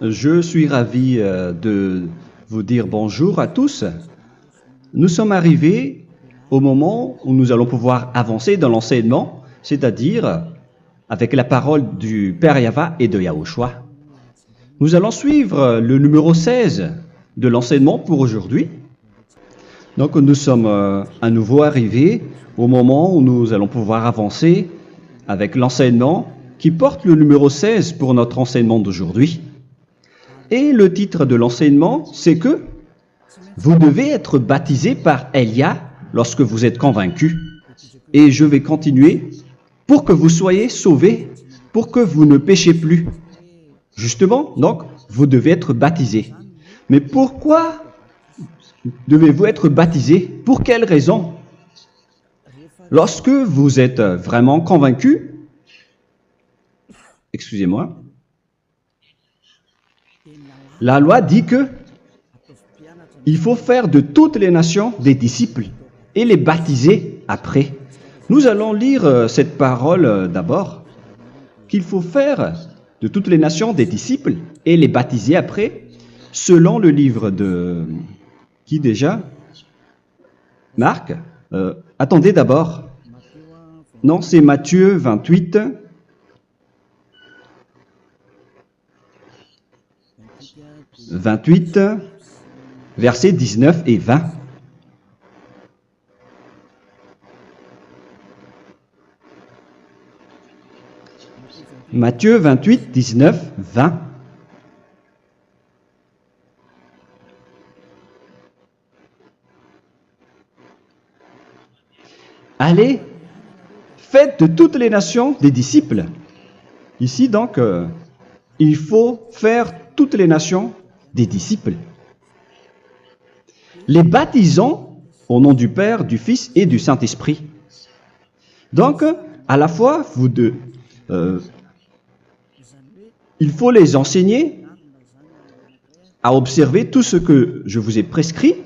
Je suis ravi de vous dire bonjour à tous. Nous sommes arrivés au moment où nous allons pouvoir avancer dans l'enseignement, c'est-à-dire avec la parole du Père Yava et de Yahushua. Nous allons suivre le numéro 16 de l'enseignement pour aujourd'hui. Donc nous sommes à nouveau arrivés au moment où nous allons pouvoir avancer avec l'enseignement qui porte le numéro 16 pour notre enseignement d'aujourd'hui. Et le titre de l'enseignement, c'est que vous devez être baptisé par Elia lorsque vous êtes convaincu. Et je vais continuer pour que vous soyez sauvés, pour que vous ne péchez plus. Justement, donc, vous devez être baptisé. Mais pourquoi devez-vous être baptisé? Pour quelle raison? Lorsque vous êtes vraiment convaincu, excusez-moi, la loi dit que il faut faire de toutes les nations des disciples et les baptiser après. Nous allons lire cette parole d'abord, qu'il faut faire de toutes les nations des disciples et les baptiser après, selon le livre de... Qui déjà? Marc. Attendez d'abord. Non, c'est Matthieu 28. Versets 19 et 20. Matthieu 28, 19, 20. Allez, faites de toutes les nations des disciples. Ici donc, il faut faire toutes les nations des disciples. Les baptisons au nom du Père, du Fils et du Saint-Esprit. Donc, à la fois, il faut les enseigner à observer tout ce que je vous ai prescrit.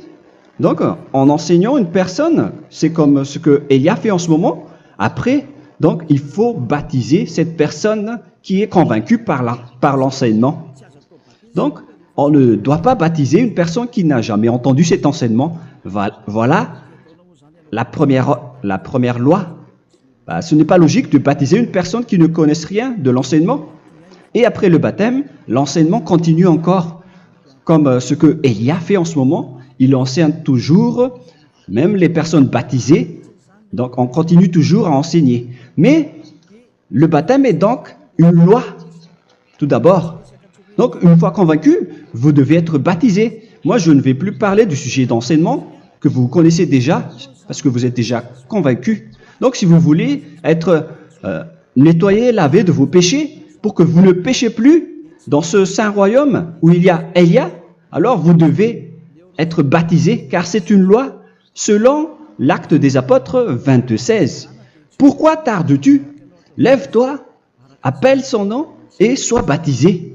Donc, en enseignant une personne, c'est comme ce que Elia fait en ce moment. Après, donc, il faut baptiser cette personne qui est convaincue par l'enseignement. Donc, on ne doit pas baptiser une personne qui n'a jamais entendu cet enseignement. Voilà la première loi. Ce n'est pas logique de baptiser une personne qui ne connaisse rien de l'enseignement. Et après le baptême, l'enseignement continue encore, comme ce que Elia fait en ce moment. Il enseigne toujours, même les personnes baptisées. Donc, on continue toujours à enseigner. Mais le baptême est donc une loi, tout d'abord. Donc, une fois convaincu, vous devez être baptisé. Moi, je ne vais plus parler du sujet d'enseignement que vous connaissez déjà, parce que vous êtes déjà convaincu. Donc, si vous voulez être nettoyé, lavé de vos péchés, pour que vous ne péchez plus dans ce saint royaume où il y a Elia, alors vous devez être baptisé, car c'est une loi selon l'Acte des Apôtres 26. Pourquoi tardes-tu? Lève-toi, appelle son nom et sois baptisé.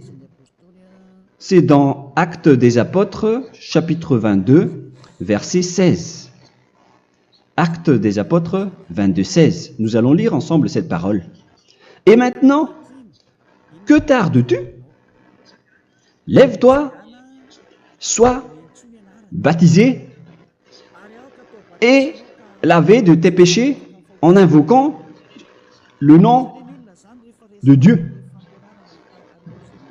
C'est dans Actes des Apôtres, chapitre 22, verset 16. Actes des Apôtres 22, 16. Nous allons lire ensemble cette parole. Et maintenant, que tardes-tu? Lève-toi, sois baptisé et lavé de tes péchés en invoquant le nom de Dieu.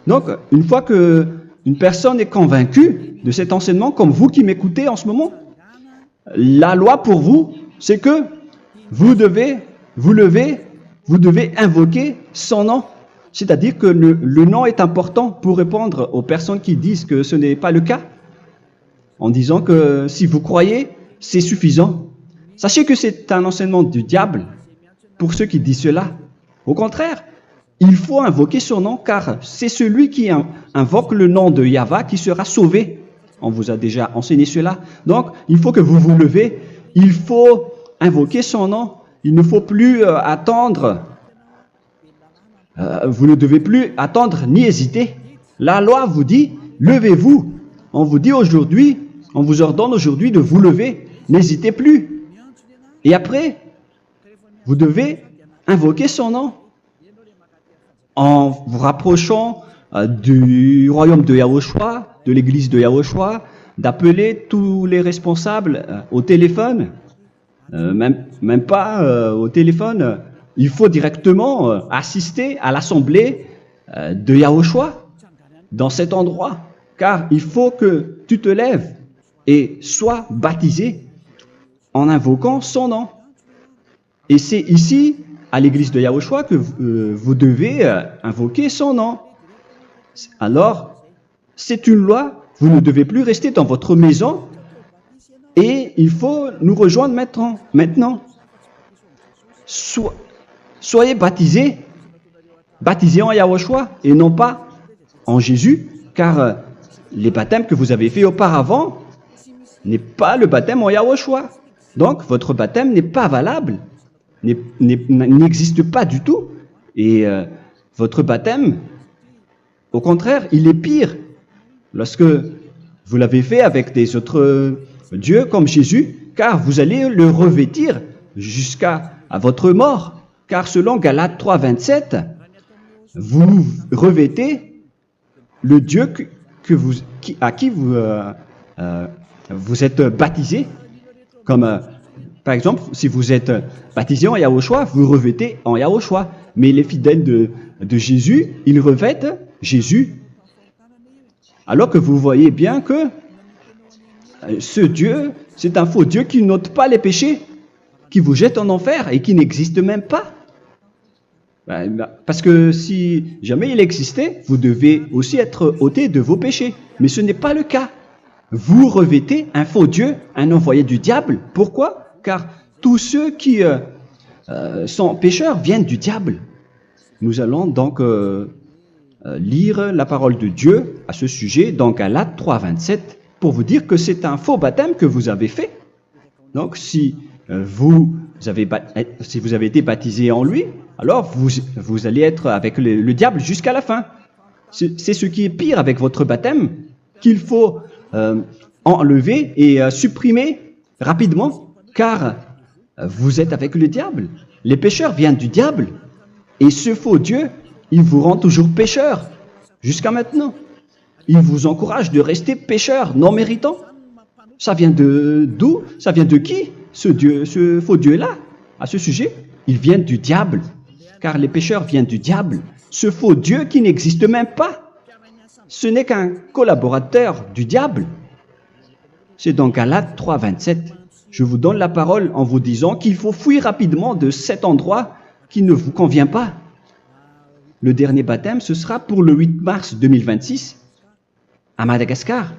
Donc, une fois qu'une personne est convaincue de cet enseignement, comme vous qui m'écoutez en ce moment, la loi pour vous, c'est que vous devez invoquer son nom. C'est-à-dire que le nom est important pour répondre aux personnes qui disent que ce n'est pas le cas, en disant que si vous croyez, c'est suffisant. Sachez que c'est un enseignement du diable pour ceux qui disent cela. Au contraire, il faut invoquer son nom, car c'est celui qui invoque le nom de Yahva qui sera sauvé. On vous a déjà enseigné cela. Donc, il faut que vous vous levez, il faut invoquer son nom. Il ne faut plus attendre. Vous ne devez plus attendre ni hésiter. La loi vous dit, levez-vous. On vous dit aujourd'hui, on vous ordonne aujourd'hui de vous lever. N'hésitez plus. Et après, vous devez invoquer son nom en vous rapprochant du royaume de Yahushua, de l'église de Yahushua, d'appeler tous les responsables au téléphone, même pas au téléphone. Il faut directement assister à l'assemblée de Yahushua dans cet endroit, car il faut que tu te lèves et sois baptisé en invoquant son nom. Et c'est ici, à l'église de Yahushua, que vous devez invoquer son nom. Alors, c'est une loi, vous ne devez plus rester dans votre maison et il faut nous rejoindre maintenant. Soyez baptisés en Yahushua et non pas en Jésus, car les baptêmes que vous avez faits auparavant n'est pas le baptême en Yahushua. Donc, votre baptême n'est pas valable, n'existe pas du tout. Et votre baptême, au contraire, il est pire. Lorsque vous l'avez fait avec des autres dieux comme Jésus, car vous allez le revêtir jusqu'à votre mort. Car selon Galates 3, 27, vous revêtez le Dieu à qui vous êtes baptisé. Comme par exemple, si vous êtes baptisé en Yahushua, vous revêtez en Yahushua. Mais les fidèles de Jésus, ils revêtent Jésus. Alors que vous voyez bien que ce Dieu, c'est un faux Dieu qui n'ôte pas les péchés, qui vous jette en enfer et qui n'existe même pas. Parce que si jamais il existait, vous devez aussi être ôté de vos péchés. Mais ce n'est pas le cas. Vous revêtez un faux Dieu, un envoyé du diable. Pourquoi? Car tous ceux qui sont pécheurs viennent du diable. Nous allons donc lire la parole de Dieu à ce sujet dans Galates 3, 27 pour vous dire que c'est un faux baptême que vous avez fait. Donc si vous avez été baptisé en lui, alors vous allez être avec le diable jusqu'à la fin. C'est ce qui est pire avec votre baptême qu'il faut enlever et supprimer rapidement, car vous êtes avec le diable. Les pécheurs viennent du diable. Et ce faux Dieu, il vous rend toujours pécheur jusqu'à maintenant. Il vous encourage de rester pécheur non méritant. Ça vient d'où? Ça vient de qui, ce faux Dieu-là? À ce sujet, ils viennent du diable, car les pécheurs viennent du diable. Ce faux Dieu qui n'existe même pas, ce n'est qu'un collaborateur du diable. C'est dans Galates 3, 27. Je vous donne la parole en vous disant qu'il faut fuir rapidement de cet endroit qui ne vous convient pas. Le dernier baptême, ce sera pour le 8 mars 2026 à Madagascar.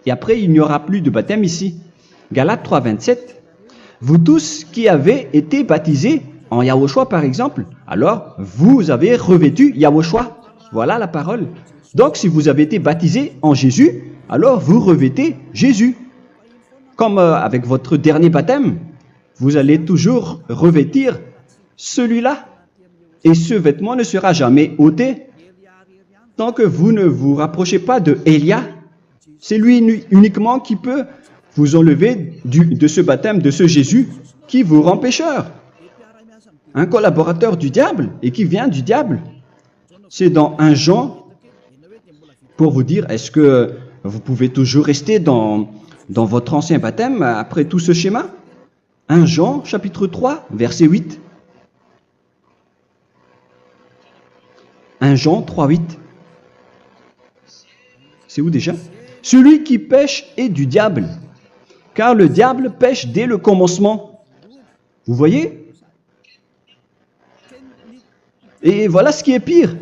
Et après, il n'y aura plus de baptême ici. Galates 3, 27. Vous tous qui avez été baptisés en Yahushua, par exemple, alors vous avez revêtu Yahushua. Voilà la parole. Donc, si vous avez été baptisés en Jésus, alors vous revêtez Jésus. Comme avec votre dernier baptême, vous allez toujours revêtir celui-là. Et ce vêtement ne sera jamais ôté tant que vous ne vous rapprochez pas de Élia. C'est lui uniquement qui peut vous enlever de ce baptême, de ce Jésus qui vous rend pécheur. Un collaborateur du diable et qui vient du diable. C'est dans 1 Jean, pour vous dire, est-ce que vous pouvez toujours rester dans votre ancien baptême après tout ce schéma? 1 Jean, chapitre 3, verset 8. 1 Jean 3, 8. C'est où déjà? Celui qui pêche est du diable, car le diable pêche dès le commencement. Vous voyez? Et voilà ce qui est pire.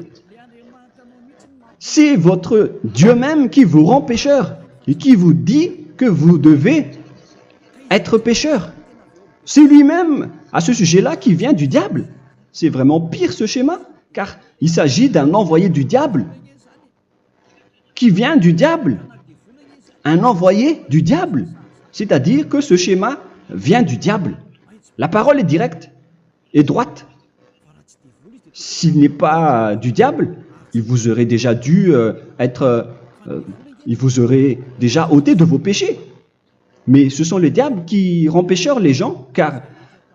C'est votre Dieu même qui vous rend pécheur et qui vous dit que vous devez être pécheur. C'est lui-même, à ce sujet-là, qui vient du diable. C'est vraiment pire ce schéma, car il s'agit d'un envoyé du diable qui vient du diable. Un envoyé du diable. C'est-à-dire que ce schéma vient du diable. La parole est directe et droite. S'il n'est pas du diable, il vous aurait déjà dû il vous aurait déjà ôté de vos péchés. Mais ce sont les diables qui rendent pécheurs les gens, car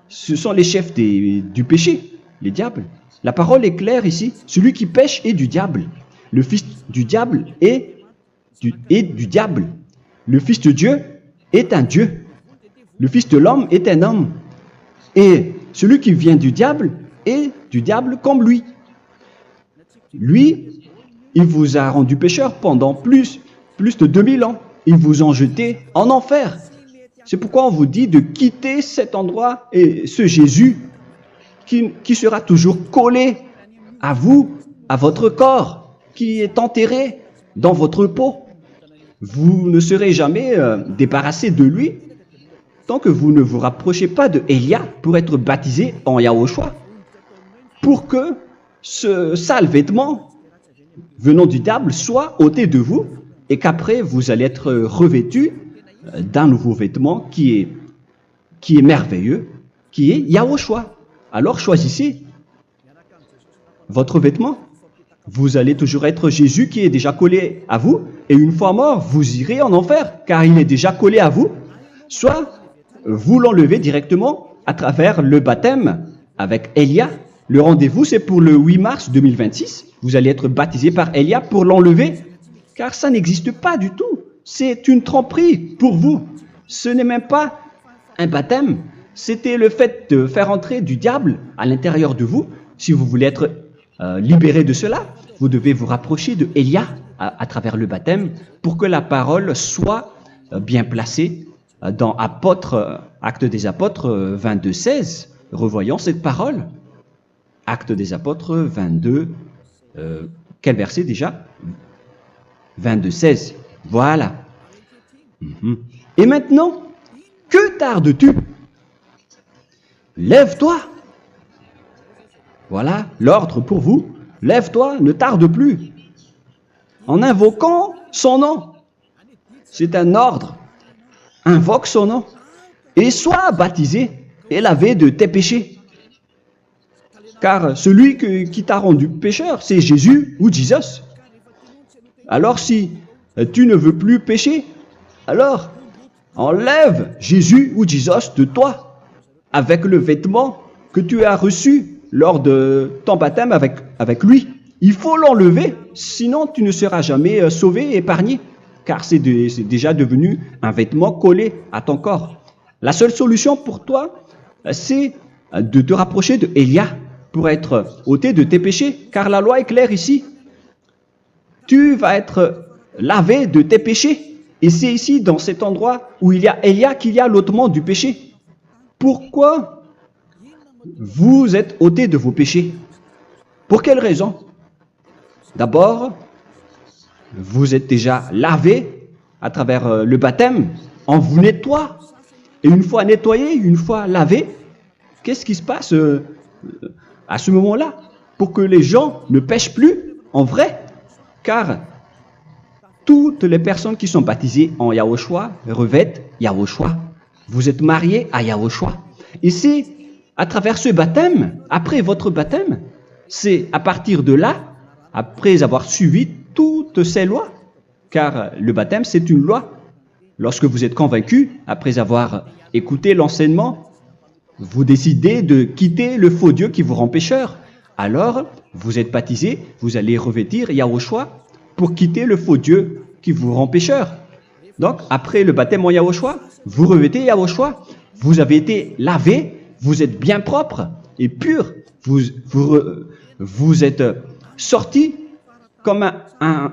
ce sont les chefs du péché, les diables. La parole est claire ici. Celui qui pêche est du diable. le fils du diable est du diable. Le fils de Dieu est un Dieu. Le fils de l'homme est un homme. Et celui qui vient du diable est du diable comme lui. Lui, il vous a rendu pécheur pendant plus de 2000 ans. Il vous a jeté en enfer. C'est pourquoi on vous dit de quitter cet endroit et ce Jésus qui sera toujours collé à vous, à votre corps, qui est enterré dans votre peau. Vous ne serez jamais débarrassé de lui tant que vous ne vous rapprochez pas de Élia pour être baptisé en Yahushua, pour que ce sale vêtement venant du diable soit ôté de vous et qu'après vous allez être revêtu d'un nouveau vêtement qui est merveilleux, qui est Yahushua. Alors choisissez votre vêtement. Vous allez toujours être Jésus qui est déjà collé à vous, et une fois mort, vous irez en enfer, car il est déjà collé à vous. Soit vous l'enlevez directement à travers le baptême avec Élia. Le rendez-vous, c'est pour le 8 mars 2026. Vous allez être baptisé par Élia pour l'enlever, car ça n'existe pas du tout. C'est une tromperie pour vous. Ce n'est même pas un baptême. C'était le fait de faire entrer du diable à l'intérieur de vous. Si vous voulez être libéré de cela, vous devez vous rapprocher de Élia à travers le baptême pour que la parole soit bien placée dans Actes des Apôtres 22:16. Revoyons cette parole. Actes des Apôtres 22, quel verset déjà? 22:16. Voilà. Et maintenant, que tardes-tu? Lève-toi. Voilà l'ordre pour vous. Lève-toi, ne tarde plus. En invoquant son nom. C'est un ordre. Invoque son nom. Et sois baptisé et lavé de tes péchés. Car celui qui t'a rendu pécheur, c'est Jésus ou Jesus. Alors si tu ne veux plus pécher, alors enlève Jésus ou Jesus de toi avec le vêtement que tu as reçu lors de ton baptême avec lui. Il faut l'enlever, sinon tu ne seras jamais sauvé, épargné, car c'est déjà devenu un vêtement collé à ton corps. La seule solution pour toi, c'est de te rapprocher de Élia pour être ôté de tes péchés, car la loi est claire ici. Tu vas être lavé de tes péchés, et c'est ici, dans cet endroit où il y a Élia, qu'il y a l'ôtement du péché. Pourquoi vous êtes ôté de vos péchés? Pour quelle raison? D'abord, vous êtes déjà lavé à travers le baptême. On vous nettoie. Et une fois nettoyé, une fois lavé, qu'est-ce qui se passe à ce moment-là? Pour que les gens ne pêchent plus en vrai. Car toutes les personnes qui sont baptisées en Yahushua revêtent Yahushua. Vous êtes mariés à Yahushua. Et c'est à travers ce baptême, après votre baptême, c'est à partir de là, après avoir suivi toutes ces lois, car le baptême c'est une loi. Lorsque vous êtes convaincu, après avoir écouté l'enseignement, vous décidez de quitter le faux Dieu qui vous rend pécheur. Alors, vous êtes baptisé, vous allez revêtir Yahushua pour quitter le faux Dieu qui vous rend pécheur. Donc, après le baptême en Yahushua, vous revêtez Yahushua, vous avez été lavé, vous êtes bien propre et pur, vous êtes sorti comme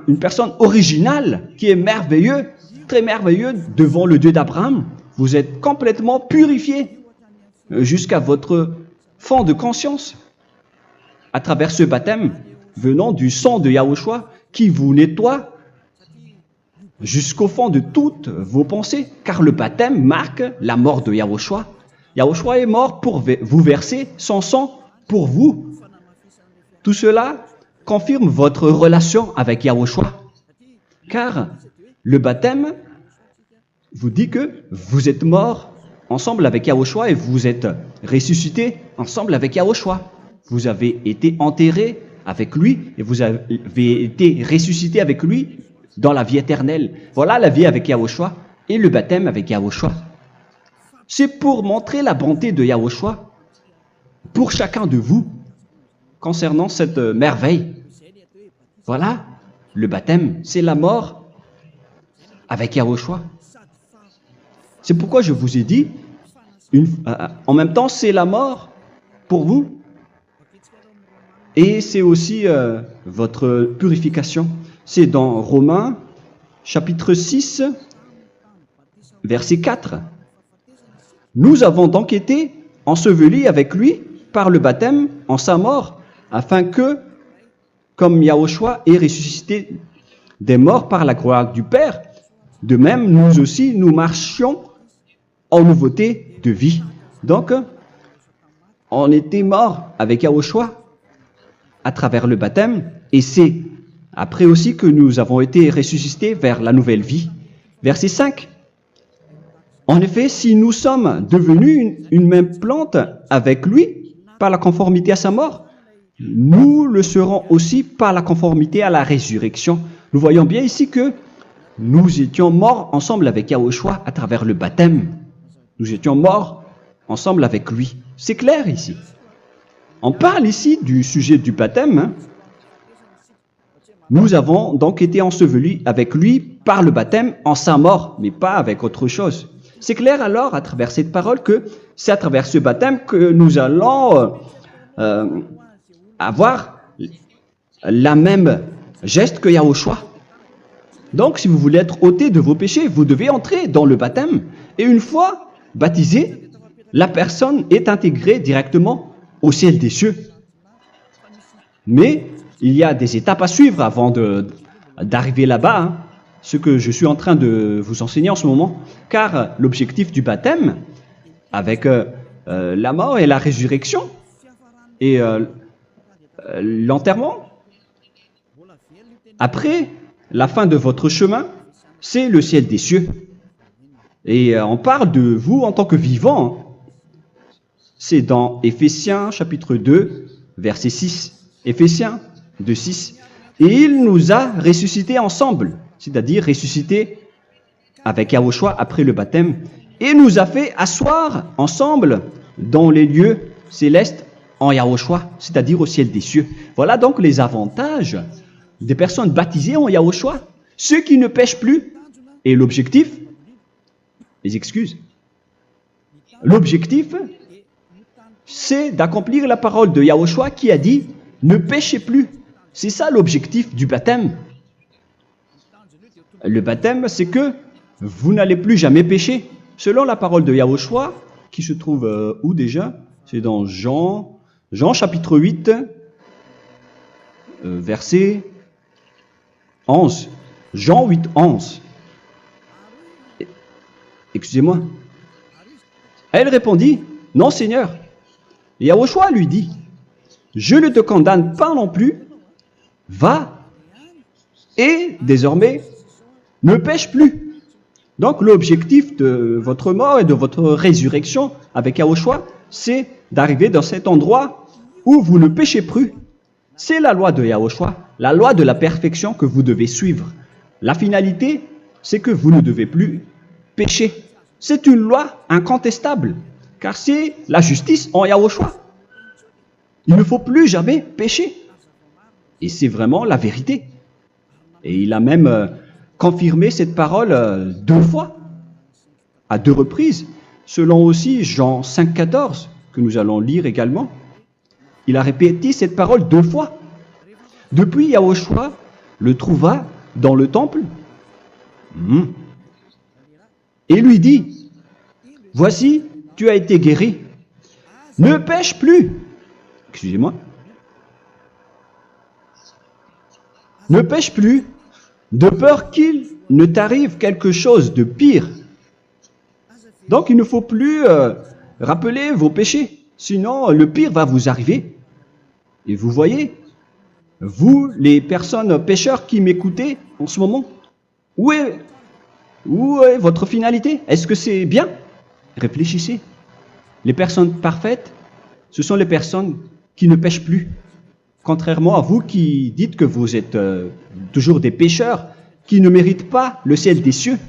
une personne originale qui est merveilleux, très merveilleux devant le Dieu d'Abraham. Vous êtes complètement purifié jusqu'à votre fond de conscience à travers ce baptême venant du sang de Yahushua qui vous nettoie jusqu'au fond de toutes vos pensées, car le baptême marque la mort de Yahushua. Yahushua est mort pour vous verser son sang pour vous. Tout cela confirme votre relation avec Yahushua, car le baptême vous dit que vous êtes mort ensemble avec Yahushua et vous êtes ressuscité ensemble avec Yahushua. Vous avez été enterré avec lui et vous avez été ressuscité avec lui dans la vie éternelle. Voilà la vie avec Yahushua et le baptême avec Yahushua. C'est pour montrer la bonté de Yahushua pour chacun de vous concernant cette merveille. Voilà le baptême, c'est la mort avec Yahushua. C'est pourquoi je vous ai dit, en même temps, c'est la mort pour vous et c'est aussi votre purification. C'est dans Romains, chapitre 6, verset 4. Nous avons donc été ensevelis avec lui par le baptême en sa mort, afin que, comme Yahushua est ressuscité des morts par la gloire du Père, de même, nous aussi, nous marchions en nouveauté de vie. Donc, on était morts avec Yahushua à travers le baptême, et c'est après aussi que nous avons été ressuscités vers la nouvelle vie. Verset 5. En effet, si nous sommes devenus une même plante avec lui par la conformité à sa mort, nous le serons aussi par la conformité à la résurrection. Nous voyons bien ici que nous étions morts ensemble avec Yahushua à travers le baptême. Nous étions morts ensemble avec lui. C'est clair ici. On parle ici du sujet du baptême. Nous avons donc été ensevelis avec lui par le baptême en sa mort, mais pas avec autre chose. C'est clair alors à travers cette parole que c'est à travers ce baptême que nous allons avoir la même geste que Yahushua. Donc, si vous voulez être ôté de vos péchés, vous devez entrer dans le baptême. Et une fois baptisé, la personne est intégrée directement au ciel des cieux. Mais il y a des étapes à suivre avant d'arriver là-bas, ce que je suis en train de vous enseigner en ce moment. Car l'objectif du baptême, avec la mort et la résurrection, et l'enterrement, après la fin de votre chemin, c'est le ciel des cieux. Et on parle de vous en tant que vivant. C'est dans Éphésiens chapitre 2, verset 6. Éphésiens 2, 6. Et il nous a ressuscités ensemble, c'est-à-dire ressuscités avec Yahushua après le baptême, et nous a fait asseoir ensemble dans les lieux célestes en Yahushua, c'est-à-dire au ciel des cieux. Voilà donc les avantages des personnes baptisées en Yahushua, ceux qui ne pêchent plus. Et l'objectif, les excuses, l'objectif, c'est d'accomplir la parole de Yahushua qui a dit « Ne péchez plus ». C'est ça l'objectif du baptême. Le baptême, c'est que vous n'allez plus jamais pécher. Selon la parole de Yahushua, qui se trouve où déjà? C'est dans Jean chapitre 8, verset 11. Jean 8, 11. Excusez-moi. Elle répondit, « Non, Seigneur. » Et Yahushua lui dit, « Je ne te condamne pas non plus. Va et désormais ne pêche plus. » Donc l'objectif de votre mort et de votre résurrection avec Yahushua, c'est d'arriver dans cet endroit où vous ne péchez plus. C'est la loi de Yahushua, la loi de la perfection que vous devez suivre. La finalité, c'est que vous ne devez plus pécher. C'est une loi incontestable, car c'est la justice en Yahushua. Il ne faut plus jamais pécher. Et c'est vraiment la vérité. Et il a même confirmé cette parole 2 fois, à 2 reprises, selon aussi Jean 5, 14, que nous allons lire également. Il a répété cette parole 2 fois. Depuis, Yahushua le trouva dans le temple et lui dit, « Voici, tu as été guéri. Ne pêche plus. » Excusez-moi. Ne pêche plus, de peur qu'il ne t'arrive quelque chose de pire. Donc, il ne faut plus rappeler vos péchés, sinon le pire va vous arriver. Et vous voyez, vous, les personnes pécheurs qui m'écoutez en ce moment, où est votre finalité? Est-ce que c'est bien? Réfléchissez. Les personnes parfaites, ce sont les personnes qui ne pêchent plus. Contrairement à vous qui dites que vous êtes toujours des pécheurs qui ne méritent pas le ciel des cieux.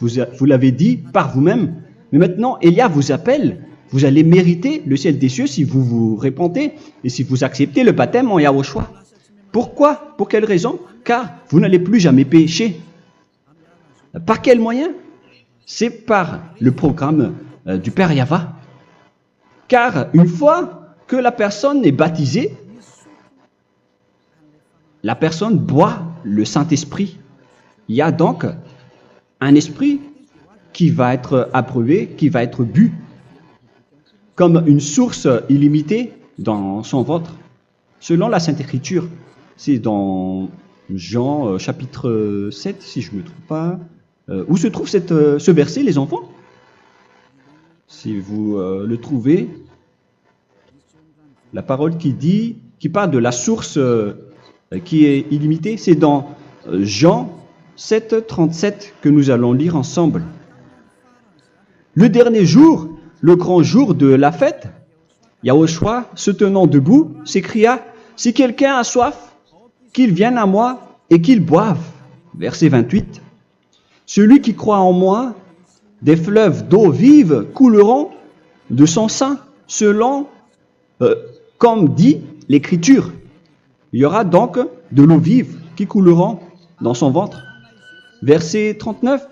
Vous l'avez dit par vous-même. Mais maintenant, Élia vous appelle. Vous allez mériter le ciel des cieux si vous vous repentez et si vous acceptez le baptême en Yahushua. Pourquoi? Pour quelle raison? car vous n'allez plus jamais pécher. Par quel moyen? C'est par le programme du Père Yahva. Car une fois que la personne est baptisée, la personne boit le Saint-Esprit. Il y a donc un esprit qui va être approuvé, qui va être bu, comme une source illimitée dans son ventre. Selon la Sainte Écriture, c'est dans Jean chapitre 7, si je ne me trompe pas. Où se trouve ce verset, les enfants? Si vous le trouvez, la parole qui parle de la source qui est illimitée, c'est dans Jean 7, 37 que nous allons lire ensemble. Le dernier jour, le grand jour de la fête, Yahushua, se tenant debout, s'écria, « Si quelqu'un a soif, qu'il vienne à moi et qu'il boive. » Verset 28. « Celui qui croit en moi, des fleuves d'eau vive couleront de son sein, selon, comme dit l'Écriture. » Il y aura donc de l'eau vive qui couleront dans son ventre. Verset 39.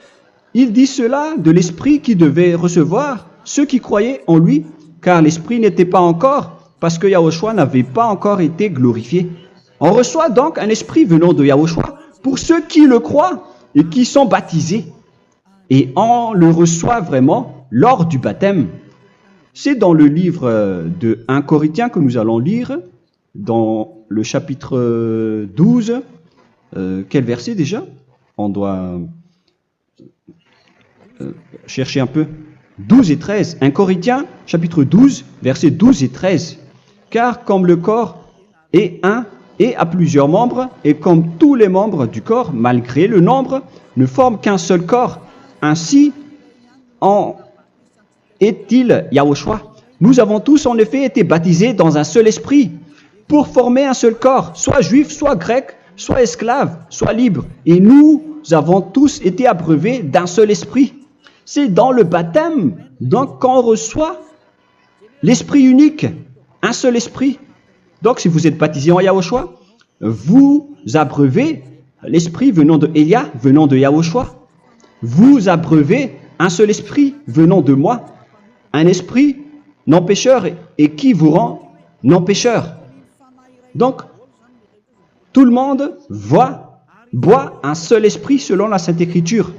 Il dit cela de l'Esprit qui devait recevoir ceux qui croyaient en lui, car l'Esprit n'était pas encore, parce que Yahushua n'avait pas encore été glorifié. On reçoit donc un Esprit venant de Yahushua pour ceux qui le croient et qui sont baptisés. Et on le reçoit vraiment lors du baptême. C'est dans le livre de 1 Corinthiens que nous allons lire, dans le chapitre 12. Quel verset déjà? On doit chercher un peu. 12 et 13. 1 Corinthiens, chapitre 12, versets 12 et 13. Car comme le corps est un et a plusieurs membres, et comme tous les membres du corps, malgré le nombre, ne forment qu'un seul corps, ainsi en est-il Yahushua. Nous avons tous en effet été baptisés dans un seul esprit, pour former un seul corps, soit juif, soit grec, soit esclave, soit libre. Et nous avons tous été abreuvés d'un seul esprit. C'est dans le baptême, donc, qu'on reçoit l'esprit unique, un seul esprit. Donc, si vous êtes baptisé en Yahushua, vous abreuvez l'esprit venant de Elia, venant de Yahushua. Vous abreuvez un seul esprit venant de moi, un esprit non pécheur et qui vous rend non pécheur. Donc, tout le monde boit un seul esprit selon la Sainte Écriture.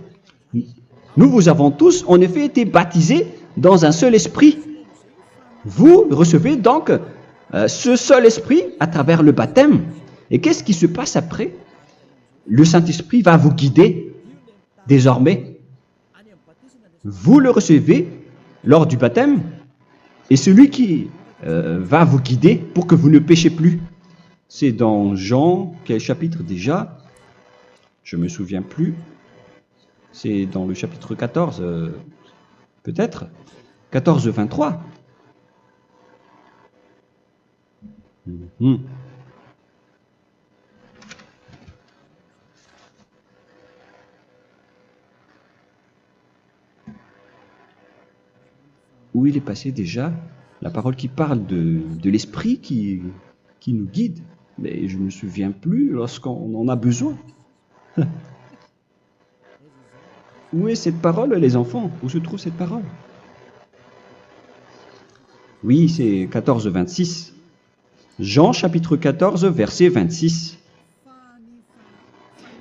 Nous vous avons tous en effet été baptisés dans un seul esprit. Vous recevez donc ce seul esprit à travers le baptême. Et qu'est-ce qui se passe après? Le Saint-Esprit va vous guider désormais. Vous le recevez lors du baptême et celui qui va vous guider pour que vous ne péchez plus. C'est dans Jean, quel chapitre déjà? Je ne me souviens plus. C'est dans le chapitre 14, peut-être. 14, 23. Où il est passé déjà la parole qui parle de l'esprit qui nous guide. Mais je ne me souviens plus lorsqu'on en a besoin. Où est cette parole, les enfants? Où se trouve cette parole? Oui, c'est 14, 26. Jean, chapitre 14, verset 26.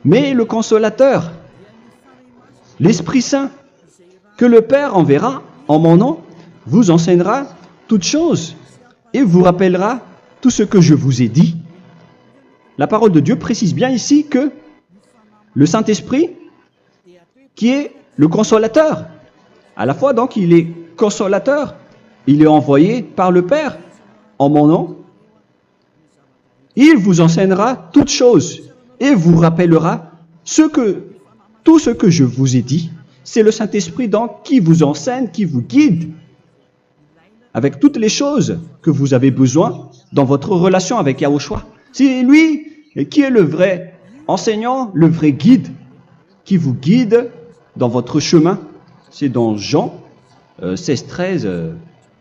Mais le Consolateur, l'Esprit Saint, que le Père enverra en mon nom, vous enseignera toutes choses et vous rappellera tout ce que je vous ai dit. La parole de Dieu précise bien ici que le Saint-Esprit, qui est le consolateur, à la fois donc il est consolateur, il est envoyé par le Père en mon nom, il vous enseignera toutes choses et vous rappellera tout ce que je vous ai dit. C'est le Saint-Esprit donc qui vous enseigne, qui vous guide avec toutes les choses que vous avez besoin dans votre relation avec Yahushua. C'est lui qui est le vrai enseignant, le vrai guide, qui vous guide dans votre chemin. C'est dans Jean 16, 13,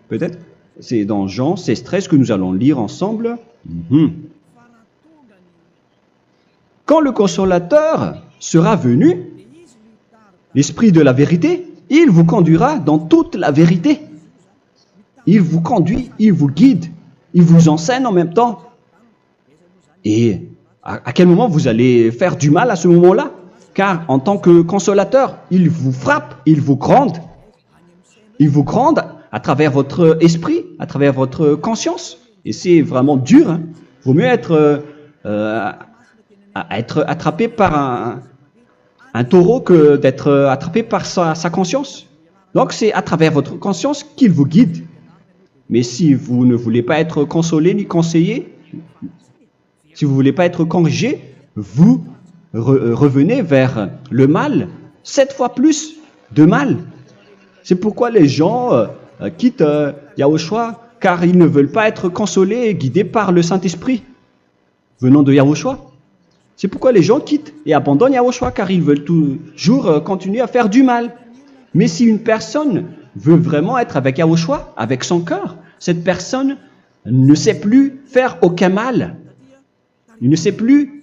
peut-être. C'est dans Jean 16, 13 que nous allons lire ensemble. quand le consolateur sera venu, l'Esprit de la vérité, il vous conduira dans toute la vérité. Il vous conduit, il vous guide, il vous enseigne en même temps. Et à quel moment vous allez faire du mal à ce moment-là? Car en tant que consolateur, il vous frappe, il vous gronde. Il vous gronde à travers votre esprit, à travers votre conscience. Et c'est vraiment dur. Hein. Vaut mieux être attrapé par un taureau que d'être attrapé par sa conscience. Donc c'est à travers votre conscience qu'il vous guide. Mais si vous ne voulez pas être consolé ni conseillé, si vous ne voulez pas être corrigé, vous revenez vers le mal, 7 fois plus de mal. C'est pourquoi les gens quittent Yahushua, car ils ne veulent pas être consolés et guidés par le Saint-Esprit venant de Yahushua. C'est pourquoi les gens quittent et abandonnent Yahushua, car ils veulent toujours continuer à faire du mal. Mais si une personne veut vraiment être avec Yahushua, avec son cœur, cette personne ne sait plus faire aucun mal. Il ne sait plus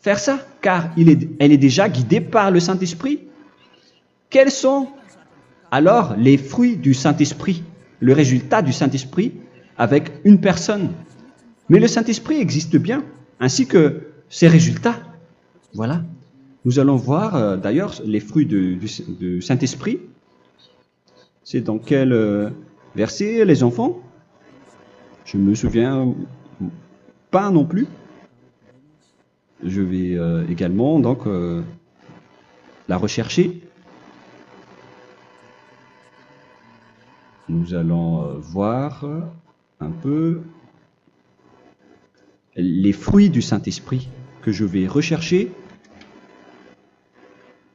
faire ça, car elle est déjà guidée par le Saint-Esprit. Quels sont alors les fruits du Saint-Esprit, le résultat du Saint-Esprit avec une personne? Mais le Saint-Esprit existe bien, ainsi que ses résultats. Voilà. Nous allons voir d'ailleurs les fruits du Saint-Esprit. C'est dans quel verset, les enfants? Je ne me souviens pas non plus. Je vais également donc la rechercher. Nous allons voir un peu les fruits du Saint-Esprit que je vais rechercher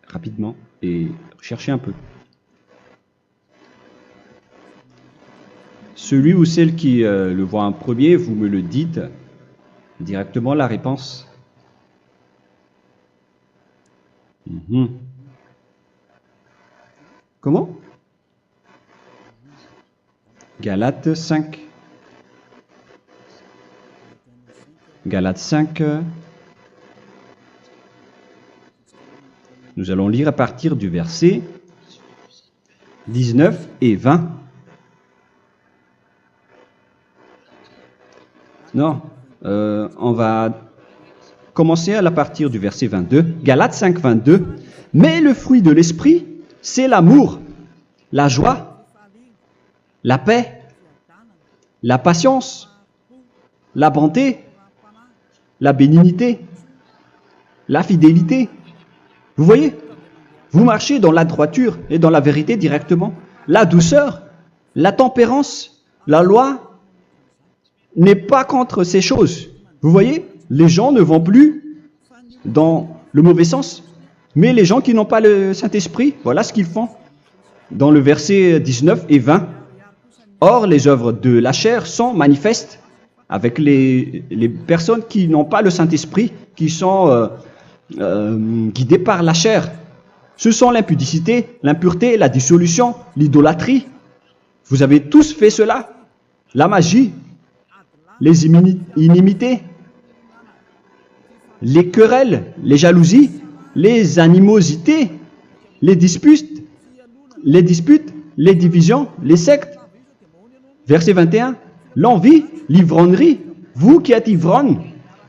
rapidement et chercher un peu. Celui ou celle qui le voit en premier, vous me le dites directement la réponse. Comment? Galates 5. Galates 5. Nous allons lire à partir du verset 19 et 20. Non, on va commencer à partir du verset 22. Galates 5, 22. Mais le fruit de l'esprit, c'est l'amour, la joie, la paix, la patience, la bonté, la bénignité, la fidélité. Vous voyez? Vous marchez dans la droiture et dans la vérité directement. La douceur, la tempérance, la loi n'est pas contre ces choses. Vous voyez? Les gens ne vont plus dans le mauvais sens. Mais les gens qui n'ont pas le Saint-Esprit, voilà ce qu'ils font. Dans le verset 19 et 20. Or, les œuvres de la chair sont manifestes avec les personnes qui n'ont pas le Saint-Esprit, qui sont guidées par la chair. Ce sont l'impudicité, l'impureté, la dissolution, l'idolâtrie. Vous avez tous fait cela. La magie, les inimités, les querelles, les jalousies, les animosités, les disputes, les divisions, les sectes. Verset 21, l'envie, l'ivrognerie, vous qui êtes ivrognes,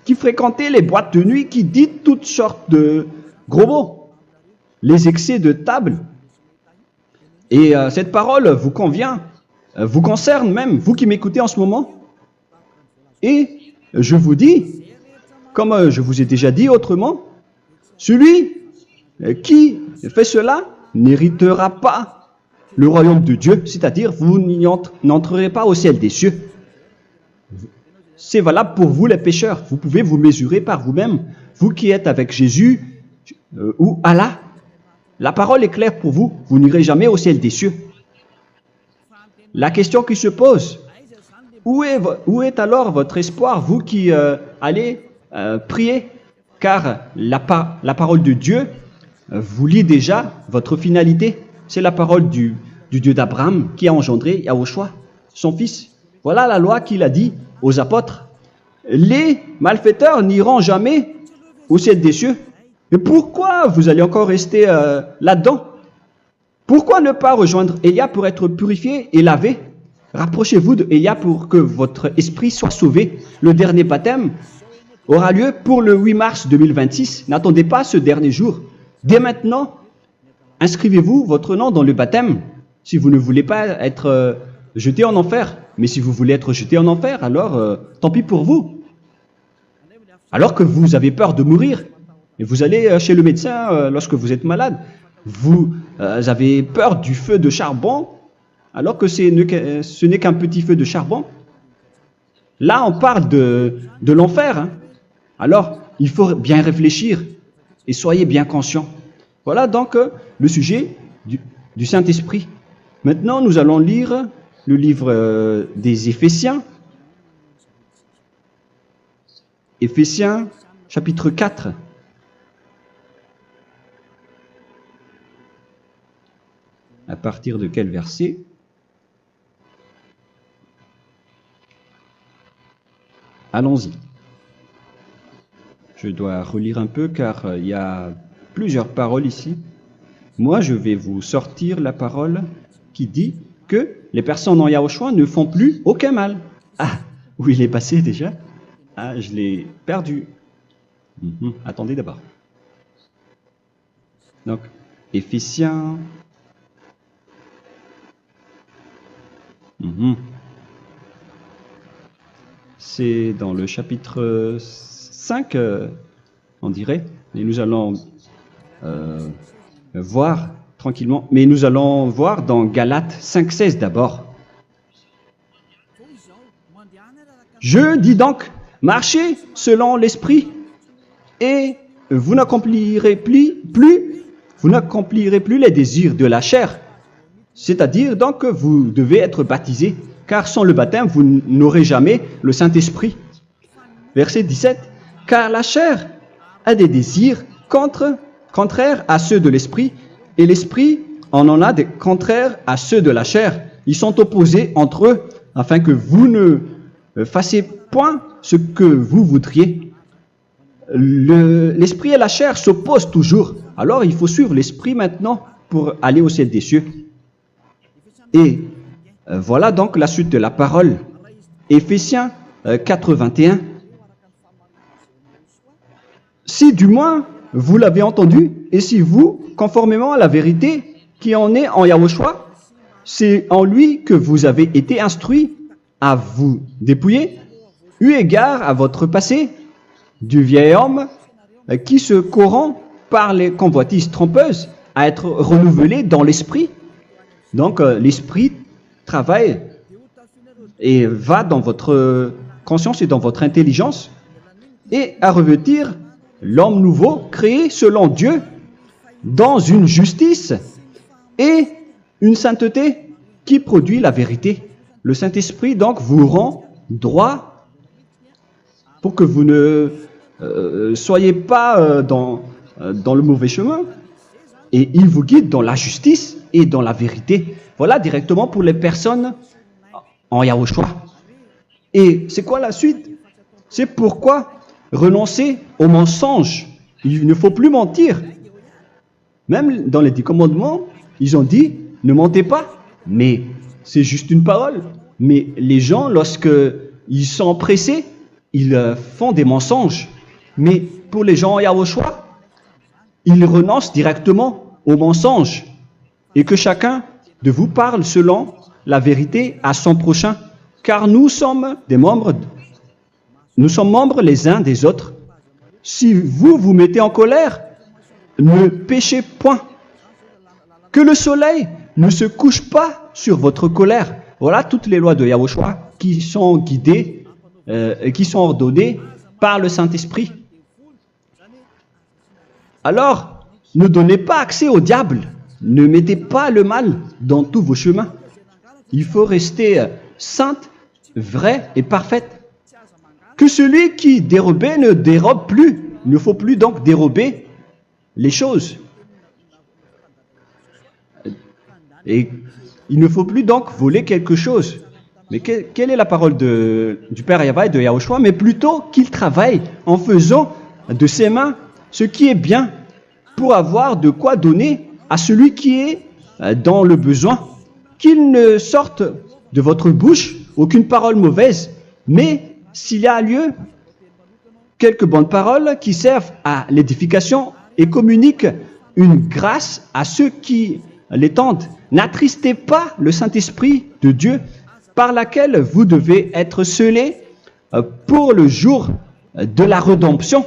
qui fréquentez les boîtes de nuit, qui dites toutes sortes de gros mots, les excès de table. Et cette parole vous convient, vous concerne même, vous qui m'écoutez en ce moment. Et je vous dis, comme je vous ai déjà dit autrement, celui qui fait cela n'héritera pas le royaume de Dieu, c'est-à-dire vous n'entrerez pas au ciel des cieux. C'est valable pour vous les pécheurs. Vous pouvez vous mesurer par vous-même. Vous qui êtes avec Jésus ou Allah, la parole est claire pour vous. Vous n'irez jamais au ciel des cieux. La question qui se pose, où est alors votre espoir, vous qui allez prier? Car la parole de Dieu vous lit déjà votre finalité. C'est la parole du Dieu d'Abraham qui a engendré Yahushua, son fils. Voilà la loi qu'il a dit aux apôtres. Les malfaiteurs n'iront jamais au ciel des cieux. Mais pourquoi vous allez encore rester là-dedans? Pourquoi ne pas rejoindre Élia pour être purifié et lavé? Rapprochez-vous d'Élia pour que votre esprit soit sauvé. Le dernier baptême aura lieu pour le 8 mars 2026. N'attendez pas ce dernier jour. Dès maintenant, inscrivez-vous votre nom dans le baptême si vous ne voulez pas être jeté en enfer. Mais si vous voulez être jeté en enfer, alors tant pis pour vous. Alors que vous avez peur de mourir, et vous allez chez le médecin lorsque vous êtes malade, vous avez peur du feu de charbon, alors que ce n'est qu'un petit feu de charbon. Là, on parle de l'enfer. Hein. Alors, il faut bien réfléchir et soyez bien conscients. Voilà donc le sujet du Saint-Esprit. Maintenant, nous allons lire le livre des Éphésiens. Éphésiens, chapitre 4. À partir de quel verset? Allons-y. Je dois relire un peu car il y a plusieurs paroles ici. Moi, je vais vous sortir la parole qui dit que les personnes en Yahushua ne font plus aucun mal. Ah, où il est passé déjà? Ah, je l'ai perdu. Attendez d'abord. Donc, Éphésiens. C'est dans le chapitre 5, on dirait. Et nous allons voir tranquillement. Mais nous allons voir dans Galates 5,16 d'abord. Je dis donc, marchez selon l'esprit, et vous n'accomplirez plus les désirs de la chair. C'est-à-dire donc que vous devez être baptisé, car sans le baptême, vous n'aurez jamais le Saint-Esprit. Verset 17. Car la chair a des désirs contraires à ceux de l'esprit, et l'esprit en a des contraires à ceux de la chair. Ils sont opposés entre eux, afin que vous ne fassiez point ce que vous voudriez. L'esprit et la chair s'opposent toujours. Alors il faut suivre l'esprit maintenant pour aller au ciel des cieux. Et voilà donc la suite de la parole. Éphésiens 4:21. Si du moins vous l'avez entendu, et si vous, conformément à la vérité qui en est en Yahushua, c'est en lui que vous avez été instruits à vous dépouiller, eu égard à votre passé, du vieil homme qui se corrompt par les convoitises trompeuses, à être renouvelé dans l'esprit. Donc l'esprit travaille et va dans votre conscience et dans votre intelligence, et à revêtir l'homme nouveau créé selon Dieu dans une justice et une sainteté qui produit la vérité. Le Saint-Esprit donc vous rend droit pour que vous ne soyez pas dans le mauvais chemin, et il vous guide dans la justice et dans la vérité. Voilà directement pour les personnes en Yahushua. Et c'est quoi la suite? C'est pourquoi renoncer au mensonge. Il ne faut plus mentir. Même dans les 10 commandements, ils ont dit ne mentez pas. Mais c'est juste une parole. Mais les gens, lorsque ils sont pressés, ils font des mensonges. Mais pour les gens en Yahushua, ils renoncent directement au mensonge. Et que chacun de vous parle selon la vérité à son prochain. Car nous sommes membres les uns des autres. Si vous vous mettez en colère, ne péchez point. Que le soleil ne se couche pas sur votre colère. Voilà toutes les lois de Yahushua qui sont guidées et qui sont ordonnées par le Saint-Esprit. Alors, ne donnez pas accès au diable. Ne mettez pas le mal dans tous vos chemins. Il faut rester sainte, vraie et parfaite. Que celui qui dérobait ne dérobe plus. Il ne faut plus donc dérober les choses. Et il ne faut plus donc voler quelque chose. Mais quelle est la parole du Père Yahweh et de Yahushua? Mais plutôt qu'il travaille en faisant de ses mains ce qui est bien pour avoir de quoi donner à celui qui est dans le besoin. Qu'il ne sorte de votre bouche aucune parole mauvaise, mais s'il y a lieu, quelques bonnes paroles qui servent à l'édification et communiquent une grâce à ceux qui l'étendent. N'attristez pas le Saint-Esprit de Dieu par laquelle vous devez être scellés pour le jour de la rédemption.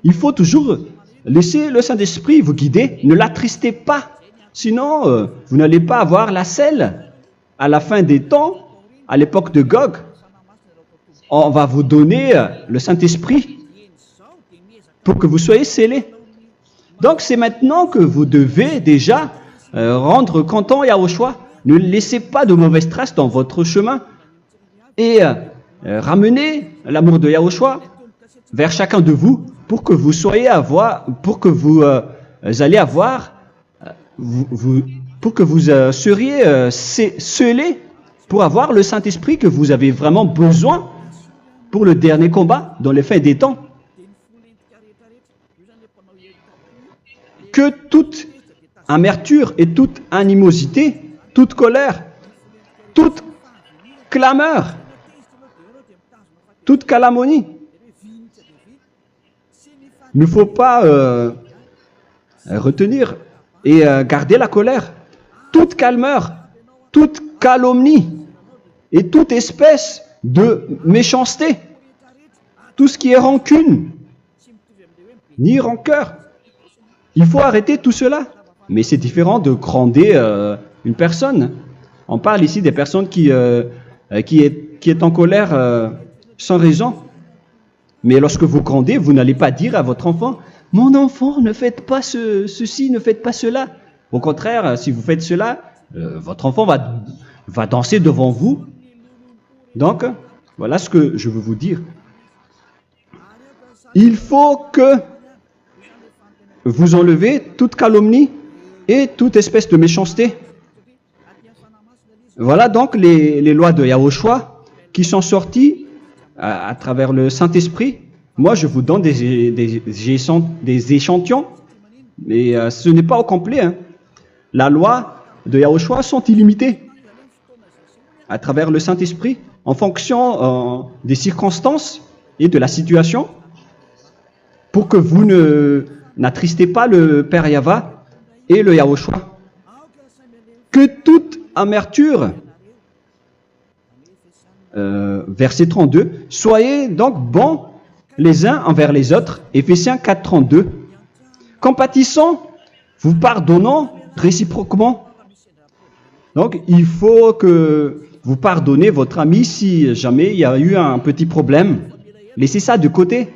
Il faut toujours laisser le Saint-Esprit vous guider. Ne l'attristez pas. Sinon, vous n'allez pas avoir la selle. À la fin des temps, à l'époque de Gog, on va vous donner le Saint-Esprit pour que vous soyez scellés. Donc, c'est maintenant que vous devez déjà rendre content Yahushua. Ne laissez pas de mauvaises traces dans votre chemin et ramenez l'amour de Yahushua vers chacun de vous pour que vous soyez pour que vous seriez scellés pour avoir le Saint-Esprit que vous avez vraiment besoin pour le dernier combat dans les fins des temps. Que toute amertume et toute animosité, toute colère, toute clameur, toute calomnie, il ne faut pas retenir et garder la colère. Toute calmeur, toute calomnie et toute espèce de méchanceté, tout ce qui est rancune, ni rancœur. Il faut arrêter tout cela. Mais c'est différent de gronder une personne. On parle ici des personnes qui est en colère sans raison. Mais lorsque vous grondez, vous n'allez pas dire à votre enfant « Mon enfant, ne faites pas ceci, ne faites pas cela ». Au contraire, si vous faites cela, votre enfant va danser devant vous. Donc, voilà ce que je veux vous dire. Il faut que vous enlevez toute calomnie et toute espèce de méchanceté. Voilà donc les lois de Yahushua qui sont sorties à travers le Saint-Esprit. Moi, je vous donne des échantillons, mais ce n'est pas au complet. Hein. La loi de Yahushua sont illimitées à travers le Saint-Esprit en fonction des circonstances et de la situation pour que vous n'attristez pas le Père Yahva et le Yahushua. Que toute amertume, verset 32, soyez donc bons les uns envers les autres, Éphésiens 4, 32, compatissant, vous pardonnant réciproquement. Donc, il faut que vous pardonnez votre ami si jamais il y a eu un petit problème. Laissez ça de côté.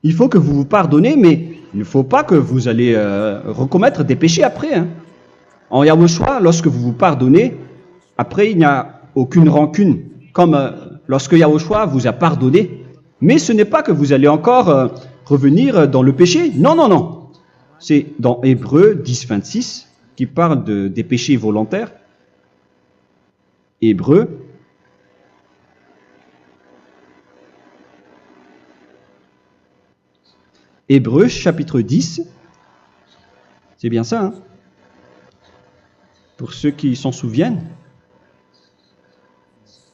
Il faut que vous vous pardonnez, mais il ne faut pas que vous allez recommettre des péchés après. Hein. En Yahushua, lorsque vous vous pardonnez, après il n'y a aucune rancune, comme lorsque Yahushua vous a pardonné. Mais ce n'est pas que vous allez encore revenir dans le péché. Non, non, non. C'est dans Hébreux 10, 26 qui parle des péchés volontaires. Hébreux. Hébreux chapitre 10. C'est bien ça, hein? Pour ceux qui s'en souviennent.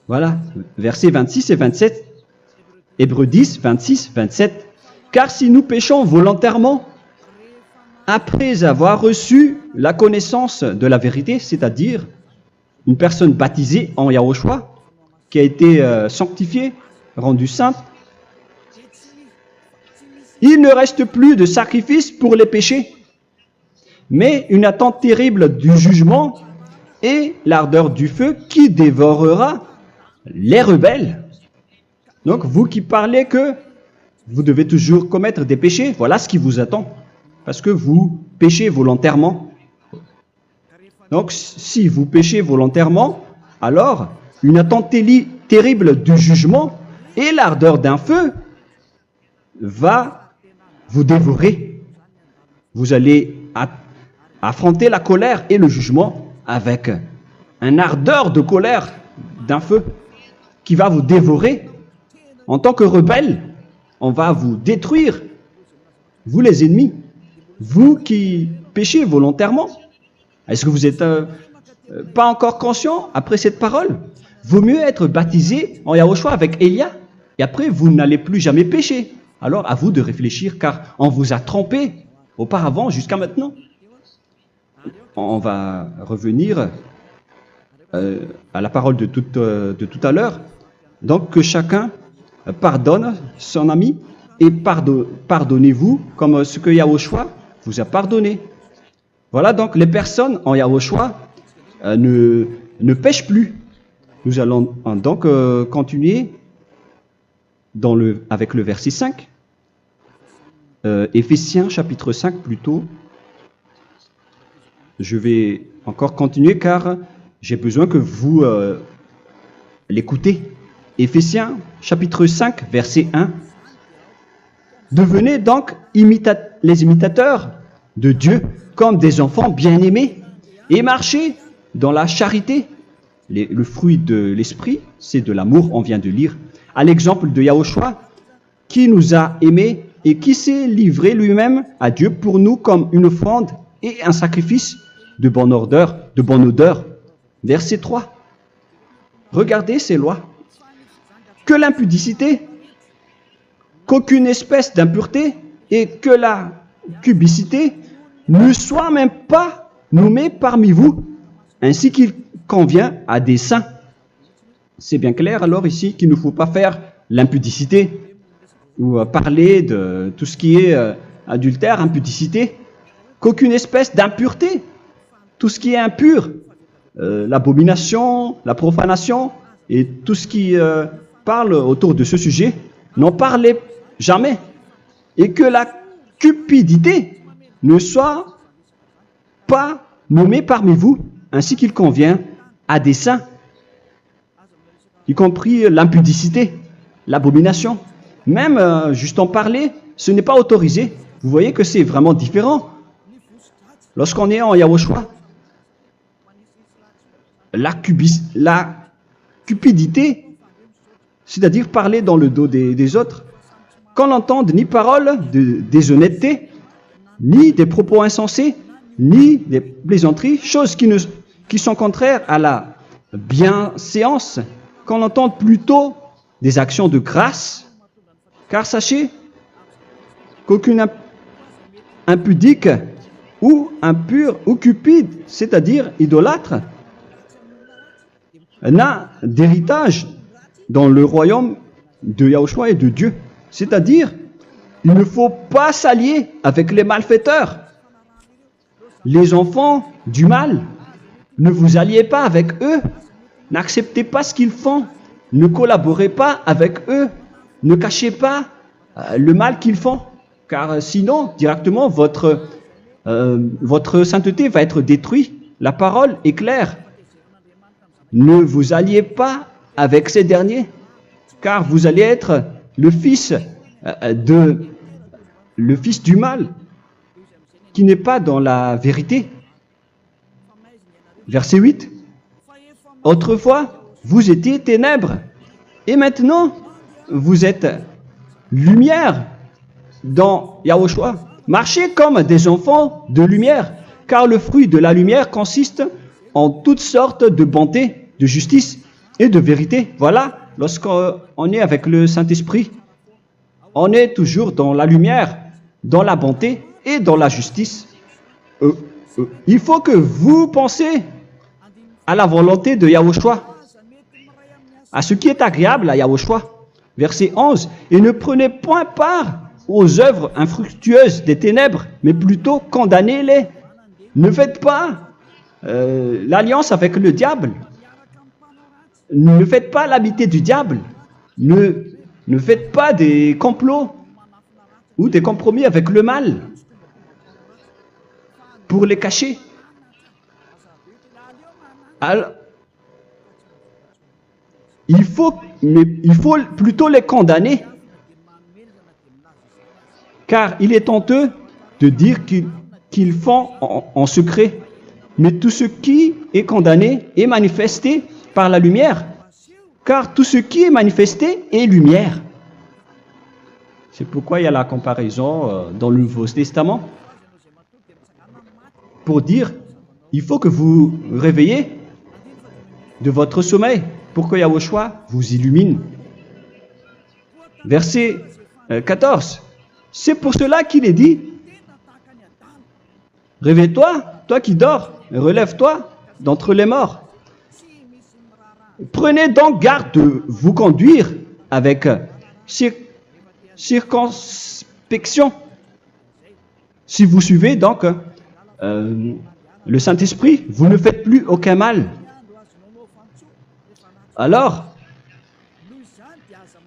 Voilà, versets 26 et 27. Hébreux 10, 26, 27. Car si nous péchons volontairement, après avoir reçu la connaissance de la vérité, c'est-à-dire une personne baptisée en Yahushua, qui a été sanctifiée, rendue sainte, il ne reste plus de sacrifice pour les péchés, mais une attente terrible du jugement et l'ardeur du feu qui dévorera les rebelles. Donc, vous qui parlez que vous devez toujours commettre des péchés, voilà ce qui vous attend, parce que vous péchez volontairement. Donc, si vous péchez volontairement, alors une attente terrible du jugement et l'ardeur d'un feu va vous dévorer. Vous allez affronter la colère et le jugement avec un ardeur de colère d'un feu qui va vous dévorer en tant que rebelle. on va vous détruire, vous les ennemis, vous qui péchez volontairement. Est-ce que vous n'êtes pas encore conscient après cette parole? Vaut mieux être baptisé en Yahushua avec Elia, et après vous n'allez plus jamais pécher. Alors à vous de réfléchir, car on vous a trompé auparavant jusqu'à maintenant. On va revenir à la parole de tout à l'heure. Donc que chacun pardonne son ami et pardonnez-vous comme ce que Yahushua vous a pardonné. Voilà donc les personnes en Yahushua ne pêchent plus. Nous allons donc continuer avec le verset 5. Éphésiens chapitre 5 plutôt. Je vais encore continuer car j'ai besoin que vous l'écoutez. Éphésiens chapitre 5 verset 1. Devenez donc les imitateurs de Dieu comme des enfants bien-aimés et marchez dans la charité. Le fruit de l'esprit, c'est de l'amour, on vient de lire, à l'exemple de Yahushua qui nous a aimés et qui s'est livré lui-même à Dieu pour nous comme une offrande et un sacrifice de bonne odeur. Verset 3. Regardez ces lois. Que l'impudicité, qu'aucune espèce d'impureté et que la cubicité ne soient même pas nommés parmi vous, ainsi qu'il convient à des saints. C'est bien clair alors ici qu'il ne faut pas faire l'impudicité ou parler de tout ce qui est adultère, impudicité, qu'aucune espèce d'impureté, tout ce qui est impur, l'abomination, la profanation et tout ce qui parle autour de ce sujet, n'en parlez jamais. Et que la cupidité ne soit pas nommée parmi vous, ainsi qu'il convient à des saints, y compris l'impudicité, l'abomination. Même juste en parler, ce n'est pas autorisé. Vous voyez que c'est vraiment différent. Lorsqu'on est en Yahushua, la cupidité, c'est-à-dire parler dans le dos des autres, qu'on n'entende ni parole de déshonnêteté, ni des propos insensés, ni des plaisanteries, choses qui sont contraires à la bienséance, qu'on entende plutôt des actions de grâce, car sachez qu'aucune impudique ou impure ou cupide, c'est-à-dire idolâtre, n'a d'héritage dans le royaume de Yahushua et de Dieu. C'est-à-dire, il ne faut pas s'allier avec les malfaiteurs. Les enfants du mal, ne vous alliez pas avec eux. N'acceptez pas ce qu'ils font. Ne collaborez pas avec eux. Ne cachez pas le mal qu'ils font. Car sinon, directement, votre sainteté va être détruite. La parole est claire. Ne vous alliez pas avec ces derniers, car vous allez être le fils du mal, qui n'est pas dans la vérité. Verset 8. Autrefois, vous étiez ténèbres, et maintenant, vous êtes lumière dans Yahushua. Marchez comme des enfants de lumière, car le fruit de la lumière consiste en toutes sortes de bonté, de justice et de vérité. Voilà, lorsqu'on est avec le Saint-Esprit, on est toujours dans la lumière, dans la bonté et dans la justice. Il faut que vous pensiez à la volonté de Yahushua, à ce qui est agréable à Yahushua. Verset 11. Et ne prenez point part aux œuvres infructueuses des ténèbres, mais plutôt condamnez-les. Ne faites pas l'alliance avec le diable. Ne faites pas l'amitié du diable. Ne faites pas des complots ou des compromis avec le mal pour les cacher. Alors, il faut plutôt les condamner, car il est honteux de dire qu'ils font en secret. Mais tout ce qui est condamné est manifesté par la lumière, car tout ce qui est manifesté est lumière. C'est pourquoi il y a la comparaison dans le Nouveau Testament pour dire, il faut que vous réveillez de votre sommeil pour que Yahushua vous illumine. Verset 14. C'est pour cela qu'il est dit, réveille-toi, toi qui dors, relève-toi d'entre les morts. Prenez donc garde de vous conduire avec circonspection. Si vous suivez donc le Saint-Esprit, vous ne faites plus aucun mal. Alors,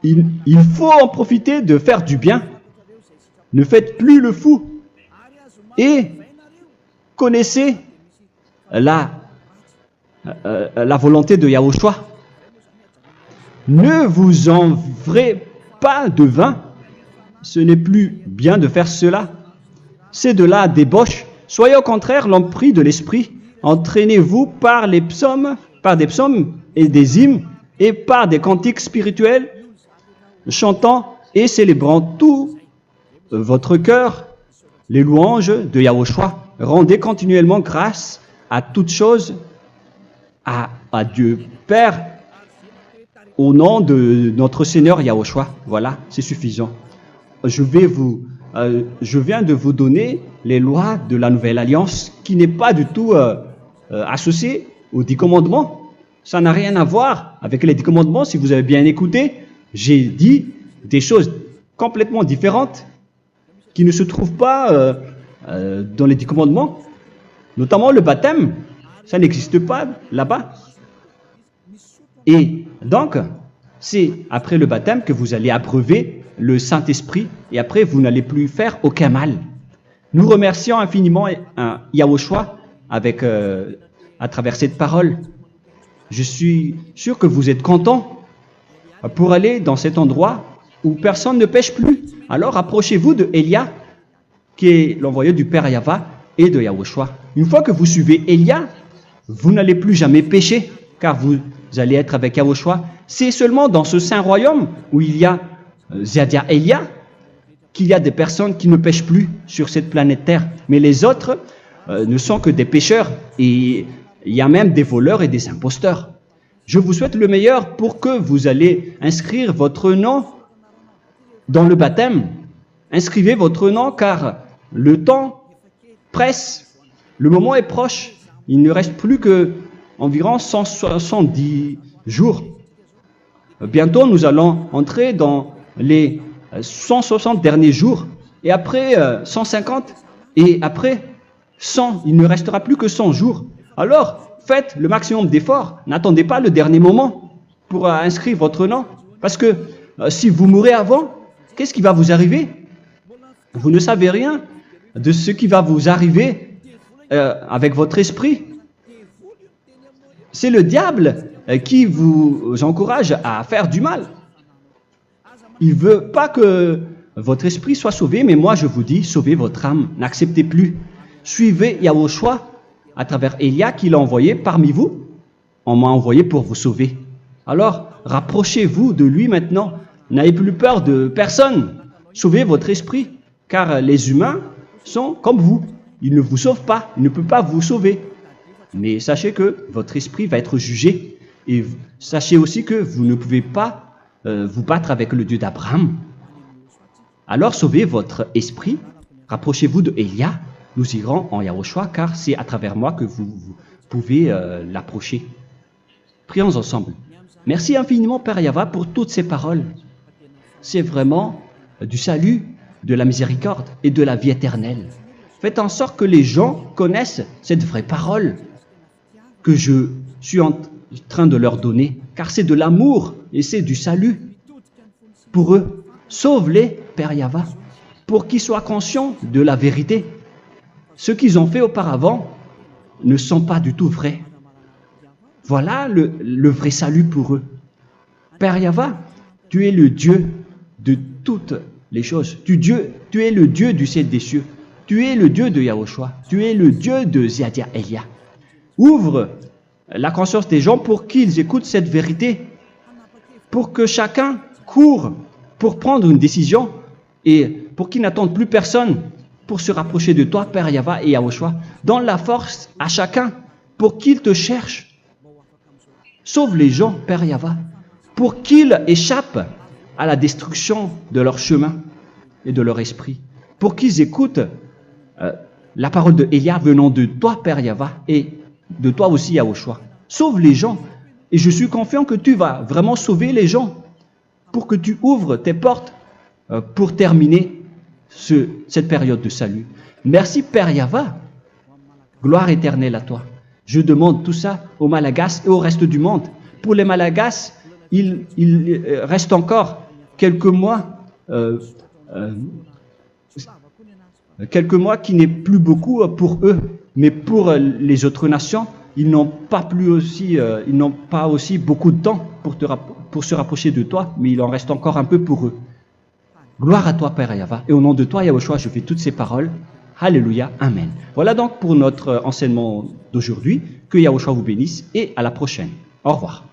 il faut en profiter de faire du bien. Ne faites plus le fou. Et connaissez la volonté de Yahushua. Ne vous envrez pas de vin. Ce n'est plus bien de faire cela. C'est de la débauche. Soyez au contraire l'empris de l'esprit. Entraînez-vous par des psaumes et des hymnes et par des cantiques spirituels, chantant et célébrant tout votre cœur les louanges de Yahushua. Rendez continuellement grâce à toutes choses à Dieu Père au nom de notre Seigneur Yahushua. Voilà, c'est suffisant. Je viens de vous donner les lois de la Nouvelle Alliance qui n'est pas du tout associée aux 10 commandements. Ça n'a rien à voir avec les 10 commandements. Si vous avez bien écouté, j'ai dit des choses complètement différentes qui ne se trouvent pas dans les 10 commandements. Notamment le baptême, ça n'existe pas là-bas. Et donc, c'est après le baptême que vous allez abreuver le Saint-Esprit et après vous n'allez plus faire aucun mal. Nous remercions infiniment Yahushua à travers cette parole. Je suis sûr que vous êtes contents pour aller dans cet endroit où personne ne pêche plus. Alors approchez-vous de Élia, qui est l'envoyé du Père Yahva et de Yahushua. Une fois que vous suivez Élia, vous n'allez plus jamais pécher, car vous allez être avec Yahushua. C'est seulement dans ce saint royaume où il y a Ziadia Elia qu'il y a des personnes qui ne pêchent plus sur cette planète Terre. Mais les autres ne sont que des pécheurs et il y a même des voleurs et des imposteurs. Je vous souhaite le meilleur pour que vous allez inscrire votre nom dans le baptême. Inscrivez votre nom car le temps presse, le moment est proche. Il ne reste plus que environ 170 jours. Bientôt, nous allons entrer dans les 160 derniers jours, et après 150, et après 100. Il ne restera plus que 100 jours. Alors, faites le maximum d'efforts. N'attendez pas le dernier moment pour inscrire votre nom. Parce que si vous mourrez avant, qu'est-ce qui va vous arriver? Vous ne savez rien de ce qui va vous arriver avec votre esprit. C'est le diable qui vous encourage à faire du mal. Il ne veut pas que votre esprit soit sauvé, mais moi je vous dis, sauvez votre âme, n'acceptez plus. Suivez Yahushua à travers Élia qu'il a envoyé parmi vous. On m'a envoyé pour vous sauver. Alors, rapprochez-vous de lui maintenant. N'ayez plus peur de personne. Sauvez votre esprit, car les humains sont comme vous. Ils ne vous sauvent pas, ils ne peuvent pas vous sauver. Mais sachez que votre esprit va être jugé. Et sachez aussi que vous ne pouvez pas vous battre avec le Dieu d'Abraham. Alors sauvez votre esprit, rapprochez-vous de Élia, nous irons en Yahushua, car c'est à travers moi que vous pouvez l'approcher. Prions ensemble. Merci infiniment, Père Yahva, pour toutes ces paroles. C'est vraiment du salut, de la miséricorde et de la vie éternelle. Faites en sorte que les gens connaissent cette vraie parole que je suis en train de leur donner, car c'est de l'amour et c'est du salut pour eux. Sauve-les, Père Yahva, pour qu'ils soient conscients de la vérité. Ce qu'ils ont fait auparavant ne sont pas du tout vrais. Voilà le vrai salut pour eux. Père Yahva, tu es le Dieu de toutes les choses. Tu es le Dieu du ciel des cieux. Tu es le Dieu de Yahushua. Tu es le Dieu de Ziadia Elia. Ouvre la conscience des gens pour qu'ils écoutent cette vérité, pour que chacun court pour prendre une décision et pour qu'ils n'attendent plus personne pour se rapprocher de toi, Père Yahweh et Yahushua. Donne la force à chacun pour qu'ils te cherchent. Sauve les gens, Père Yahweh, pour qu'ils échappent à la destruction de leur chemin et de leur esprit, pour qu'ils écoutent la parole de Élia venant de toi, Père Yahweh, et de toi aussi, Yahushua. Sauve les gens, et je suis confiant que tu vas vraiment sauver les gens pour que tu ouvres tes portes pour terminer cette période de salut. Merci, Père Yahweh. Gloire éternelle à toi. Je demande tout ça aux Malagasy et au reste du monde. Pour les Malagasy, il reste encore quelques mois qui n'est plus beaucoup pour eux, mais pour les autres nations, ils n'ont pas aussi beaucoup de temps pour se rapprocher de toi, mais il en reste encore un peu pour eux. Gloire à toi, Père Yahweh, et au nom de toi, Yahushua, je fais toutes ces paroles. Alléluia, Amen. Voilà donc pour notre enseignement d'aujourd'hui. Que Yahushua vous bénisse et à la prochaine. Au revoir.